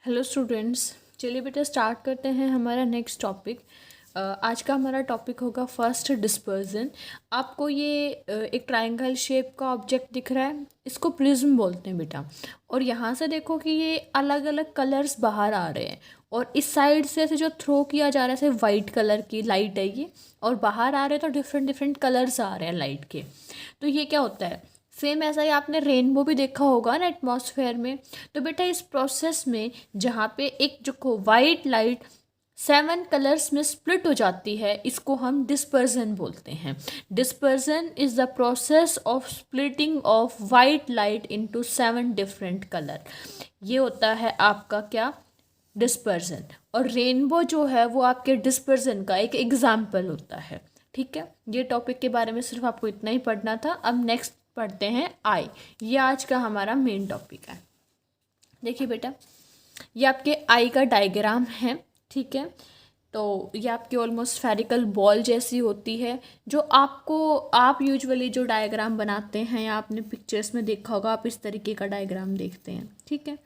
Hello students, चलिए बेटा start करते हैं हमारा नेक्स्ट टॉपिक। आज का हमारा टॉपिक होगा फर्स्ट डिस्पर्जन। आपको ये एक ट्रायंगल शेप का ऑब्जेक्ट दिख रहा है, इसको प्रिज्म बोलते हैं बेटा। और यहाँ से देखो कि ये अलग अलग कलर्स बाहर आ रहे हैं और इस साइड से ऐसे जो थ्रो किया जा रहा है ऐसे वाइट कलर की लाइट है ये, और बाहर आ रहे हैं तो डिफरेंट डिफरेंट कलर्स आ रहे हैं लाइट के। तो ये क्या होता है, सेम ऐसा ही आपने रेनबो भी देखा होगा ना एटमॉस्फेयर में। तो बेटा इस प्रोसेस में जहाँ पे एक जो वाइट लाइट 7 कलर्स में स्प्लिट हो जाती है, इसको हम डिस्पर्जन बोलते हैं। Dispersion is the process of splitting of white light into 7 different colour. ये होता है आपका क्या, डिस्पर्जन। और रेनबो जो है वो आपके डिस्पर्जन का एक एग्जाम्पल होता है। ठीक है, ये टॉपिक के बारे में सिर्फ आपको इतना ही पढ़ना था। अब नेक्स्ट पढ़ते हैं आई। ये आज का हमारा मेन टॉपिक है। देखिए बेटा, ये आपके आई का डायग्राम है। ठीक है, तो ये आपकी ऑलमोस्ट स्फेरिकल बॉल जैसी होती है। जो आप यूजुअली जो डायग्राम बनाते हैं या आपने पिक्चर्स में देखा होगा, आप इस तरीके का डायग्राम देखते हैं। ठीक है,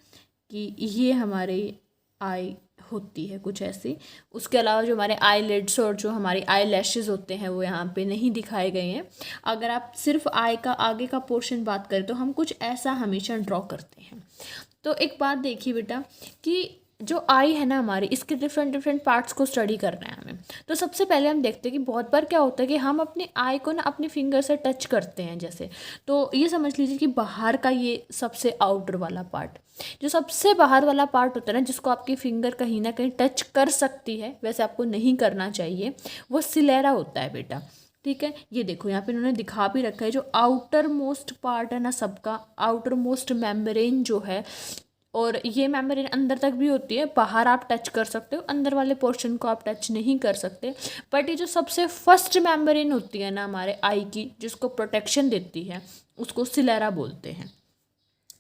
कि ये हमारे आई होती है कुछ ऐसी। उसके अलावा जो हमारे आई लिड्स और जो हमारी आई लैशेज़ होते हैं वो यहाँ पे नहीं दिखाए गए हैं। अगर आप सिर्फ आई का आगे का पोर्शन बात करें तो हम कुछ ऐसा हमेशा ड्रॉ करते हैं। तो एक बात देखिए बेटा कि जो आई है ना हमारी, इसके डिफरेंट डिफरेंट पार्ट्स को स्टडी करना है हमें। तो सबसे पहले हम देखते हैं कि बहुत बार क्या होता है कि हम अपनी आई को ना अपनी फिंगर से टच करते हैं जैसे। तो ये समझ लीजिए कि बाहर का ये सबसे आउटर वाला पार्ट, जो सबसे बाहर वाला पार्ट होता है ना, जिसको आपकी फिंगर कहीं ना कहीं टच कर सकती है, वैसे आपको नहीं करना चाहिए, वो सिलेरा होता है बेटा। ठीक है, ये देखो यहाँ पे इन्होंने दिखा भी रखा है, जो आउटर मोस्ट पार्ट है ना सबका, आउटर मोस्ट मेम्ब्रेन जो है, और ये मेम्ब्रेन अंदर तक भी होती है, बाहर आप टच कर सकते हो, अंदर वाले पोर्शन को आप टच नहीं कर सकते। बट ये जो सबसे फर्स्ट मेम्ब्रेन होती है ना हमारे आई की, जिसको प्रोटेक्शन देती है, उसको सिलेरा बोलते हैं।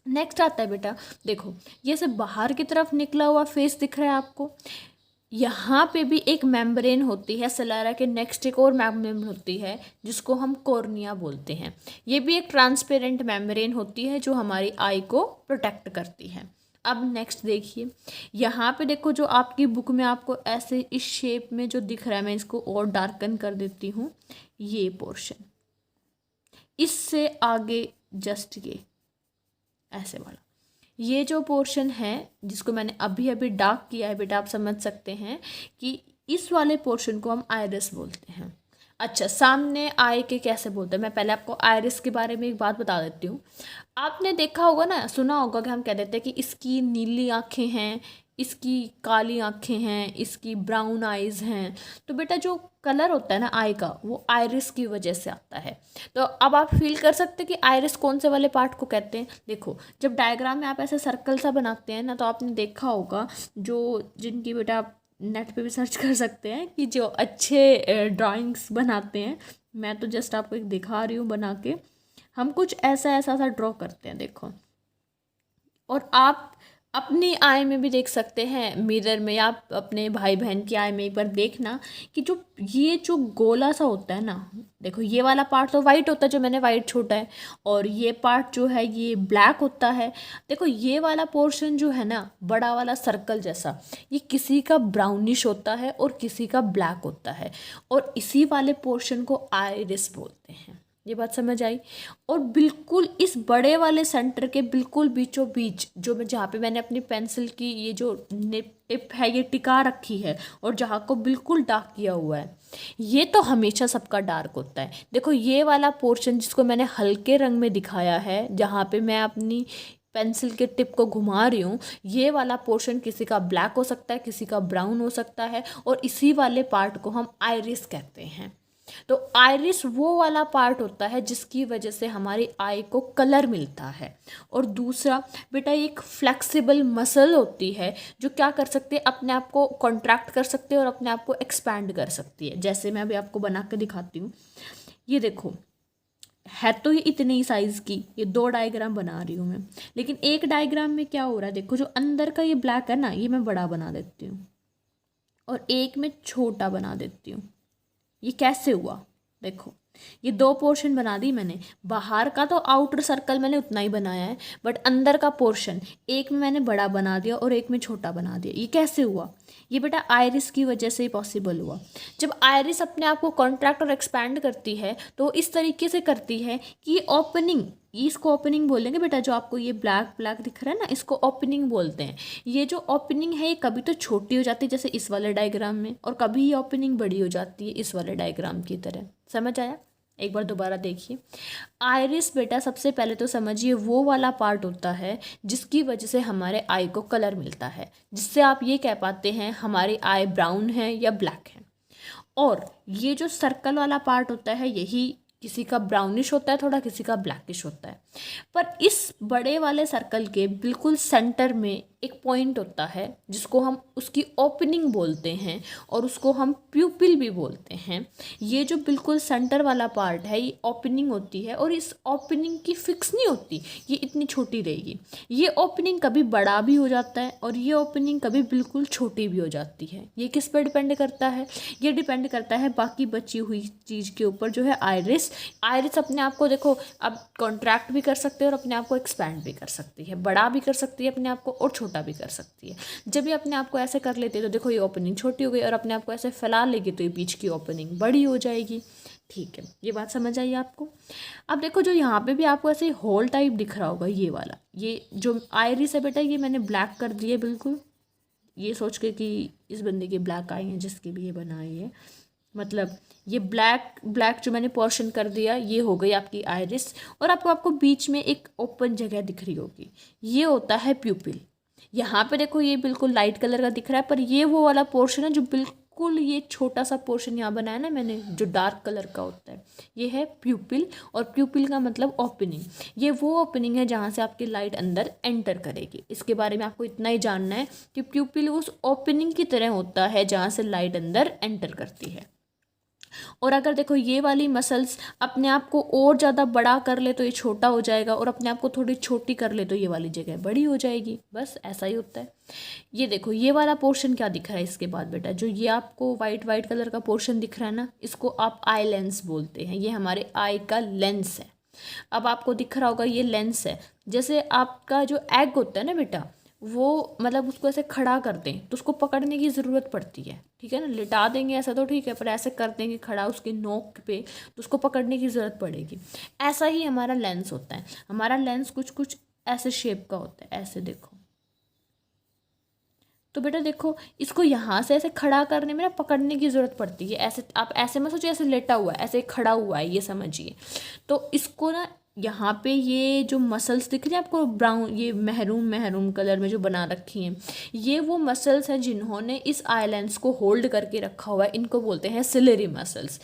नेक्स्ट आता है बेटा, देखो ये से बाहर की तरफ निकला हुआ फेस दिख रहा है आपको, यहाँ पे भी एक मेम्ब्रेन होती है सिलेरा के। नेक्स्ट एक और मेम्ब्रेन होती है जिसको हम कॉर्निया बोलते हैं। ये भी एक ट्रांसपेरेंट मेम्ब्रेन होती है जो हमारी आई को प्रोटेक्ट करती है। अब नेक्स्ट देखिए, यहाँ पे देखो जो आपकी बुक में आपको ऐसे इस शेप में जो दिख रहा है, मैं इसको और डार्कन कर देती हूँ। ये पोर्शन, इससे आगे जस्ट ये ऐसे वाला, ये जो पोर्शन है जिसको मैंने अभी अभी डार्क किया है बेटा, आप समझ सकते हैं कि इस वाले पोर्शन को हम आइरिस बोलते हैं। अच्छा, सामने आई के कैसे बोलते हैं, मैं पहले आपको आइरिस के बारे में एक बात बता देती हूँ। आपने देखा होगा ना, सुना होगा कि हम कह देते हैं कि इसकी नीली आँखें हैं, इसकी काली आँखें हैं, इसकी ब्राउन आइज हैं। तो बेटा जो कलर होता है ना आई का, वो आइरिस की वजह से आता है। तो अब आप फील कर सकते हैं कि आइरिस कौन से वाले पार्ट को कहते हैं। देखो जब डायग्राम में आप ऐसे सर्कल सा बनाते हैं ना, तो आपने देखा होगा, जो जिनकी बेटा आप नेट पे भी सर्च कर सकते हैं कि जो अच्छे ड्राइंग्स बनाते हैं, मैं तो जस्ट आपको एक दिखा रही हूँ बना के, हम कुछ ऐसा ऐसा सा ड्रॉ करते हैं देखो। और आप अपनी आई में भी देख सकते हैं मिरर में, या आप अपने भाई बहन की आई में एक बार देखना कि जो ये जो गोला सा होता है ना, देखो ये वाला पार्ट तो वाइट होता है, जो मैंने वाइट छोटा है, और ये पार्ट जो है ये ब्लैक होता है। देखो ये वाला पोर्शन जो है ना, बड़ा वाला सर्कल जैसा, ये किसी का ब्राउनिश होता है और किसी का ब्लैक होता है, और इसी वाले पोर्शन को आइरिस बोलते हैं। ये बात समझ आई। और बिल्कुल इस बड़े वाले सेंटर के बिल्कुल बीचों बीच, जो मैं जहाँ पे मैंने अपनी पेंसिल की ये जो टिप है ये टिका रखी है, और जहाँ को बिल्कुल डार्क किया हुआ है, ये तो हमेशा सबका डार्क होता है। देखो ये वाला पोर्शन जिसको मैंने हल्के रंग में दिखाया है, जहाँ पे मैं अपनी पेंसिल के टिप को घुमा रही हूँ, ये वाला पोर्शन किसी का ब्लैक हो सकता है, किसी का ब्राउन हो सकता है, और इसी वाले पार्ट को हम आइरिस कहते हैं। तो आइरिस वो वाला पार्ट होता है जिसकी वजह से हमारी आई को कलर मिलता है। और दूसरा बेटा, एक फ्लेक्सिबल मसल होती है जो क्या कर सकती है, अपने आप को कॉन्ट्रैक्ट कर सकती है और अपने आप को एक्सपैंड कर सकती है। जैसे मैं अभी आपको बना के दिखाती हूँ, ये देखो है तो ये इतनी ही साइज़ की, ये 2 डायग्राम बना रही हूँ मैं, लेकिन एक डायग्राम में क्या हो रहा है, देखो जो अंदर का ये ब्लैक है ना, ये मैं बड़ा बना देती हूँ और एक में छोटा बना देती हूँ। ये कैसे हुआ देखो, ये दो पोर्शन बना दी मैंने। बाहर का तो आउटर सर्कल मैंने उतना ही बनाया है, बट अंदर का पोर्शन एक में मैंने बड़ा बना दिया और एक में छोटा बना दिया। ये कैसे हुआ? ये बेटा आयरिस की वजह से ही पॉसिबल हुआ। जब आयरिस अपने आप को कॉन्ट्रैक्ट और एक्सपैंड करती है तो इस तरीके से करती है कि ओपनिंग, इसको ओपनिंग बोलेंगे बेटा। जो आपको ये ब्लैक ब्लैक दिख रहा है ना, इसको ओपनिंग बोलते हैं। ये जो ओपनिंग है ये कभी तो छोटी हो जाती है जैसे इस वाले डायग्राम में, और कभी ये ओपनिंग बड़ी हो जाती है इस वाले डायग्राम की तरह। समझ आया? एक बार दोबारा देखिए। आइरिस बेटा सबसे पहले तो समझिए वो वाला पार्ट होता है जिसकी वजह से हमारे आई को कलर मिलता है, जिससे आप ये कह पाते हैं हमारी आई ब्राउन है या ब्लैक है। और ये जो सर्कल वाला पार्ट होता है यही किसी का ब्राउनिश होता है थोड़ा, किसी का ब्लैकिश होता है। पर इस बड़े वाले सर्कल के बिल्कुल सेंटर में एक पॉइंट होता है जिसको हम उसकी ओपनिंग बोलते हैं और उसको हम प्यूपिल भी बोलते हैं। ये जो बिल्कुल सेंटर वाला पार्ट है ये ओपनिंग होती है, और इस ओपनिंग की फिक्स नहीं होती, ये इतनी छोटी रहेगी। ये ओपनिंग कभी बड़ा भी हो जाता है और ये ओपनिंग कभी बिल्कुल छोटी भी हो जाती है। ये किस पर डिपेंड करता है? ये डिपेंड करता है बाकी बची हुई चीज़ के ऊपर जो है आइरिस। आइरिस अपने आप को देखो अब कॉन्ट्रैक्ट भी कर सकते हैं और अपने आप को एक्सपैंड भी कर सकती है, बड़ा भी कर सकती है अपने आप को और छोटा भी कर सकती है। जब ये अपने आप को ऐसे कर लेती है तो देखो ये ओपनिंग छोटी हो गई, और अपने आप को ऐसे फैला लेगी तो ये बीच की ओपनिंग बड़ी हो जाएगी। ठीक है, ये बात समझ आई आपको? अब देखो जो यहाँ पे भी आपको ऐसे होल टाइप दिख रहा होगा, ये वाला, ये जो आइरिस है बेटा ये मैंने ब्लैक कर दिया बिल्कुल, ये सोच के कि इस बंदे की ब्लैक आई है जिसके भी ये बनाई है, मतलब ये ब्लैक ब्लैक जो मैंने पोर्शन कर दिया ये हो गई आपकी आइरिस। और आपको बीच में एक ओपन जगह दिख रही होगी, ये होता है प्यूपिल। यहाँ पे देखो ये बिल्कुल लाइट कलर का दिख रहा है, पर ये वो वाला पोर्शन है जो बिल्कुल ये छोटा सा पोर्शन यहाँ बनाया ना मैंने जो डार्क कलर का होता है, ये है प्यूपिल। और प्यूपिल का मतलब ओपनिंग, ये वो ओपनिंग है जहाँ से आपकी लाइट अंदर एंटर करेगी। इसके बारे में आपको इतना ही जानना है कि प्यूपिल उस ओपनिंग की तरह होता है जहाँ से लाइट अंदर एंटर करती है। और अगर देखो ये वाली मसल्स अपने आप को और ज़्यादा बड़ा कर ले तो ये छोटा हो जाएगा, और अपने आप को थोड़ी छोटी कर ले तो ये वाली जगह बड़ी हो जाएगी। बस ऐसा ही होता है। ये देखो ये वाला पोर्शन क्या दिख रहा है इसके बाद बेटा, जो ये आपको वाइट वाइट कलर का पोर्शन दिख रहा है ना, इसको आप आई लेंस बोलते हैं। ये हमारे आई का लेंस है। अब आपको दिख रहा होगा ये लेंस है। जैसे आपका जो एग होता है ना बेटा, वो मतलब उसको ऐसे खड़ा कर दें तो उसको पकड़ने की ज़रूरत पड़ती है, ठीक है ना। लिटा देंगे ऐसा तो ठीक है, पर ऐसे कर देंगे खड़ा उसकी नोक पे तो उसको पकड़ने की ज़रूरत पड़ेगी। ऐसा ही हमारा लेंस होता है। हमारा लेंस कुछ कुछ ऐसे शेप का होता है, ऐसे देखो। तो बेटा देखो इसको यहाँ से ऐसे खड़ा करने में ना पकड़ने की ज़रूरत पड़ती है। ऐसे आप ऐसे मत सोचिए ऐसे लेटा हुआ है, ऐसे खड़ा हुआ है, ये समझिए। तो इसको ना यहाँ पे ये जो मसल्स दिख रही है आपको ब्राउन, ये महरून महरून कलर में जो बना रखी हैं, ये वो मसल्स हैं जिन्होंने इस आइलैंड्स को होल्ड करके रखा हुआ है। इनको बोलते हैं सिलेरी मसल्स।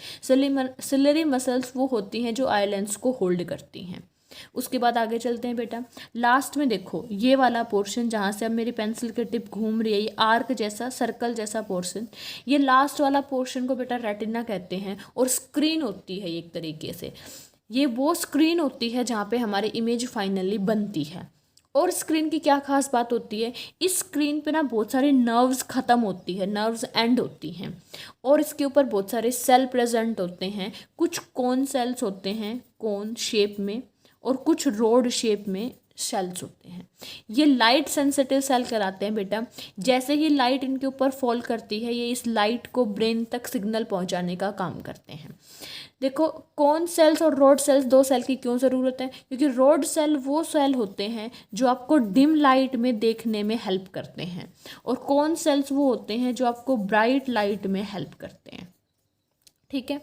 सिलेरी मसल्स वो होती हैं जो आइलैंड्स को होल्ड करती हैं। उसके बाद आगे चलते हैं बेटा। लास्ट में देखो ये वाला पोर्शन जहाँ से अब मेरी पेंसिल की टिप घूम रही है, ये आर्क जैसा सर्कल जैसा पोर्शन, ये लास्ट वाला पोर्शन को बेटा रेटिना कहते हैं। और स्क्रीन होती है एक तरीके से, ये वो स्क्रीन होती है जहाँ पे हमारी इमेज फाइनली बनती है। और स्क्रीन की क्या खास बात होती है, इस स्क्रीन पे ना बहुत सारे नर्व्स ख़त्म होती है, नर्व्स एंड होती हैं, और इसके ऊपर बहुत सारे सेल प्रेजेंट होते हैं। कुछ कोन सेल्स होते हैं कोन शेप में, और कुछ रोड शेप में सेल्स होते हैं। ये लाइट सेंसिटिव सेल कहलाते हैं बेटा। जैसे ही लाइट इनके ऊपर फॉल करती है, ये इस लाइट को ब्रेन तक सिग्नल पहुंचाने का काम करते हैं। देखो कौन सेल्स और रोड सेल्स, दो सेल की क्यों ज़रूरत है? क्योंकि रोड सेल वो सेल होते हैं जो आपको डिम लाइट में देखने में हेल्प करते हैं, और कौन सेल्स वो होते हैं जो आपको ब्राइट लाइट में हेल्प करते हैं, ठीक है।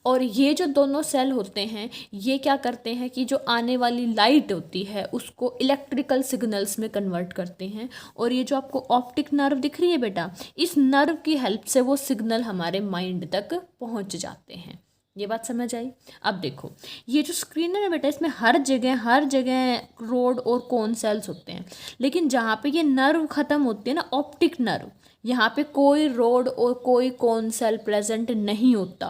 और ये जो दोनों सेल होते हैं ये क्या करते हैं कि जो आने वाली लाइट होती है उसको इलेक्ट्रिकल सिग्नल्स में कन्वर्ट करते हैं। और ये जो आपको ऑप्टिक नर्व दिख रही है बेटा, इस नर्व की हेल्प से वो सिग्नल हमारे माइंड तक पहुंच जाते हैं। ये बात समझ आई? अब देखो ये जो स्क्रीन है ना बेटा, इसमें हर जगह रोड और कोन सेल्स होते हैं, लेकिन जहाँ पे ये नर्व ख़त्म होती है ना, ऑप्टिक नर्व, यहाँ पे कोई रोड और कोई कोन सेल प्रेजेंट नहीं होता।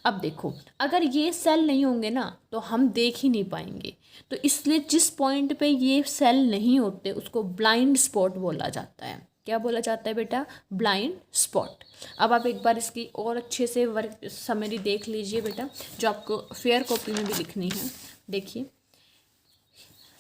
अब देखो अगर ये सेल नहीं होंगे ना तो हम देख ही नहीं पाएंगे। तो इसलिए जिस पॉइंट पे ये सेल नहीं होते उसको ब्लाइंड स्पॉट बोला जाता है। क्या बोला जाता है बेटा? Blind spot. अब आप एक बार इसकी और अच्छे से वर्क समरी देख लीजिए बेटा, जो आपको फेयर कॉपी में भी लिखनी है। देखिए,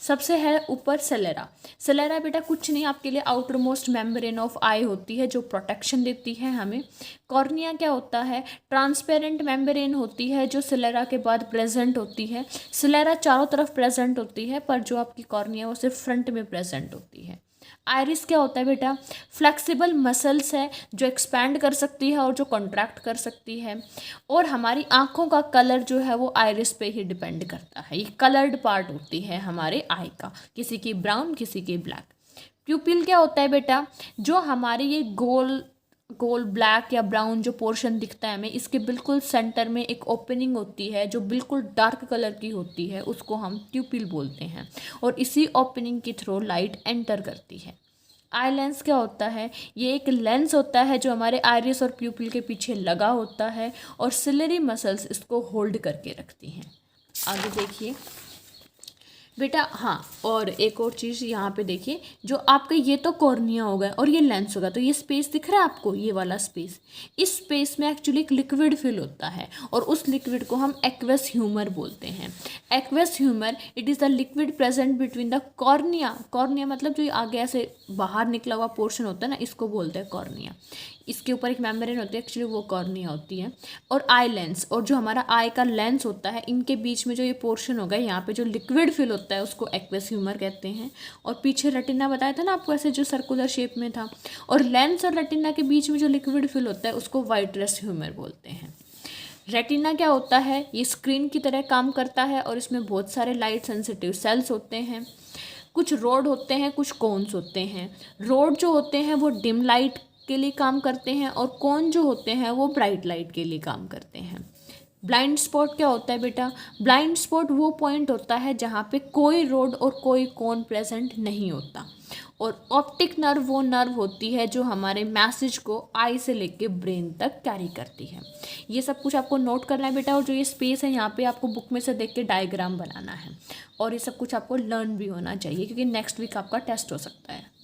सबसे है ऊपर सेलेरा। सेलेरा बेटा कुछ नहीं आपके लिए आउटर मोस्ट मेम्ब्रेन ऑफ आई होती है, जो प्रोटेक्शन देती है हमें। कॉर्निया क्या होता है? ट्रांसपेरेंट मेम्ब्रेन होती है, जो सेलेरा के बाद प्रेजेंट होती है। सेलेरा चारों तरफ प्रेजेंट होती है, पर जो आपकी कॉर्निया वो सिर्फ फ्रंट में प्रेजेंट होती है। आइरिस क्या होता है बेटा? फ्लेक्सिबल मसल्स है, जो एक्सपैंड कर सकती है और जो कॉन्ट्रैक्ट कर सकती है। और हमारी आँखों का कलर जो है वो आइरिस पे ही डिपेंड करता है। ये कलर्ड पार्ट होती है हमारे आई का, किसी की ब्राउन किसी की ब्लैक। प्यूपिल क्या होता है बेटा? जो हमारे ये गोल गोल ब्लैक या ब्राउन जो पोर्शन दिखता है हमें, इसके बिल्कुल सेंटर में एक ओपनिंग होती है जो बिल्कुल डार्क कलर की होती है, उसको हम प्यूपिल बोलते हैं। और इसी ओपनिंग के थ्रू लाइट एंटर करती है। आई लेंस क्या होता है? ये एक लेंस होता है जो हमारे आइरिस और प्यूपिल के पीछे लगा होता है, और सिलरी मसल्स इसको होल्ड करके रखती हैं। आगे देखिए बेटा, हाँ, और एक और चीज़ यहाँ पे देखिए, जो आपका ये तो कॉर्निया होगा और ये लेंस होगा, तो ये स्पेस दिख रहा है आपको, ये वाला स्पेस, इस स्पेस में एक्चुअली एक लिक्विड फिल होता है, और उस लिक्विड को हम एक्वस ह्यूमर बोलते हैं। Aqueous humour, it is the liquid present between the cornea. Cornea मतलब जो आगे ऐसे बाहर निकला हुआ पोर्शन होता है ना, इसको बोलते हैं कॉर्निया। इसके ऊपर एक मेम्ब्रेन होती है, एक्चुअली वो कॉर्निया होती है। और आई लेंस, और जो हमारा आई का लेंस होता है, इनके बीच में जो ये पोर्शन होगा, यहाँ पे जो लिक्विड फिल होता है उसको एक्वस ह्यूमर कहते हैं। और पीछे रेटिना बताया था ना आपको, ऐसे जो सर्कुलर शेप में था। और लेंस और रेटिना के बीच में जो लिक्विड फिल होता है उसको वाइट्रस ह्यूमर बोलते हैं। रेटिना क्या होता है? ये स्क्रीन की तरह काम करता है, और इसमें बहुत सारे लाइट सेंसिटिव सेल्स होते हैं। कुछ रोड होते हैं, कुछ कोन्स होते हैं। रोड जो होते हैं वो डिम लाइट के लिए काम करते हैं, और कोन जो होते हैं वो ब्राइट लाइट के लिए काम करते हैं। ब्लाइंड स्पॉट क्या होता है बेटा? ब्लाइंड स्पॉट वो पॉइंट होता है जहाँ पे कोई रोड और कोई कोन प्रेजेंट नहीं होता। और ऑप्टिक नर्व वो नर्व होती है जो हमारे मैसेज को आई से लेके ब्रेन तक कैरी करती है। ये सब कुछ आपको नोट करना है बेटा, और जो ये स्पेस है यहाँ पे आपको बुक में से देख के डायग्राम बनाना है, और ये सब कुछ आपको लर्न भी होना चाहिए, क्योंकि नेक्स्ट वीक आपका टेस्ट हो सकता है।